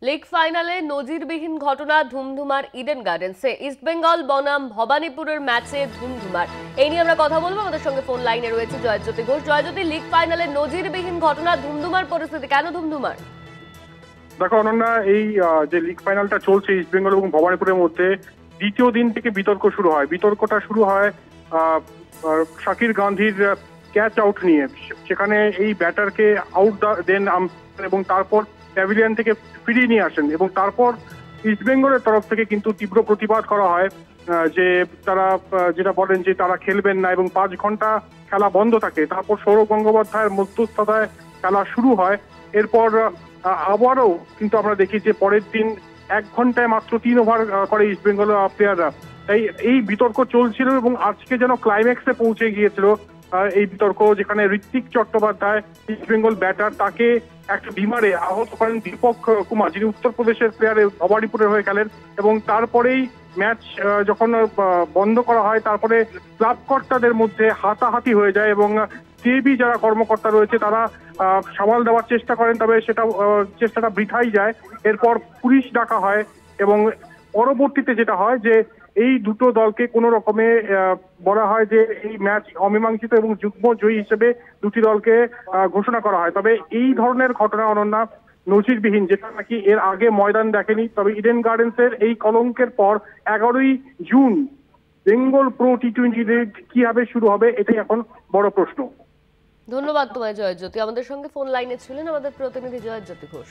লীগ ফাইনালে নজিরবিহীন ঘটনা ধুমধুমার ইডেন গার্ডেন্সে। ইস্টবেঙ্গল বনাম ভবানীপুরের ম্যাচে ধুমধুমার। এই নিয়ে আমরা কথা বলবো। আমাদের সঙ্গে ফোন লাইনে রয়েছে জয়জ্যোতি ঘোষ। জয়জ্যোতি, লীগ ফাইনালে নজিরবিহীন ঘটনা, ধুমধুমার পরিস্থিতি, কেন ধুমধুমার? দেখো অনন্যা, এই যে লিগ ফাইনালটা চলছে ইস্টবেঙ্গল এবং ভবানীপুরের মধ্যে, দ্বিতীয় দিন থেকে বিতর্ক শুরু হয়। বিতর্কটা শুরু হয় শাকির গান্ধীর ক্যাচ আউট নিয়ে। সেখানে এই ব্যাটারকে আউট দেন এবং তারপর প্যাভিলিয়ন থেকে ফিরিয়ে নিয়ে আসেন এবং তারপর ইস্টবেঙ্গলের তরফ থেকে কিন্তু তীব্র প্রতিবাদ করা হয় যে তারা যেটা বলেন যে তারা খেলবেন না এবং 5 ঘন্টা খেলা বন্ধ থাকে। তারপর সৌরভ গঙ্গোপাধ্যায়ের মধ্যস্থতায় খেলা শুরু হয়। এরপর আবারও কিন্তু আমরা দেখি যে পরের দিন 1 ঘন্টায় মাত্র 3 ওভার করে ইস্টবেঙ্গল প্লেয়াররা। তাই এই বিতর্ক চলছিল এবং আজকে যেন ক্লাইম্যাক্সে পৌঁছে গিয়েছিল এই বিতর্ক, যেখানে ঋত্বিক চট্টোপাধ্যায়, ইস্টবেঙ্গল ব্যাটার, তাকে একটা বিমারে আহত করেন দীপক কুমার, যিনি উত্তরপ্রদেশের প্লেয়ারে ভবানীপুরের হয়ে খেলেন। এবং তারপরেই ম্যাচ যখন বন্ধ করা হয়, তারপরে ক্লাব কর্তাদের মধ্যে হাতাহাতি হয়ে যায় এবং সিএবি যারা কর্মকর্তা রয়েছে তারা সামাল দেওয়ার চেষ্টা করেন, তবে চেষ্টাটা বৃথাই যায়। এরপর পুলিশ ডাকা হয় এবং পরবর্তীতে যেটা হয় যে এই দুটো দলকে কোনো রকমে বলা হয় যে এই ম্যাচ অমীমাংসিত এবং যুগ্ম জয়ী হিসেবে দুটি দলকে ঘোষণা করা হয়। তবে এই ধরনের ঘটনা অনন্যা নজিরবিহীন, যেটা নাকি এর আগে ময়দান দেখেনি। তবে ইডেন গার্ডেন্সের এই কলঙ্কের পর 11ই জুন বেঙ্গল প্রো টি20 লিগ কিভাবে শুরু হবে, এটাই এখন বড় প্রশ্ন। ধন্যবাদ তোমায় জয়জ্যোতি। আমাদের সঙ্গে ফোন লাইনে ছিলেন আমাদের প্রতিনিধি জয়জ্যোতি ঘোষ।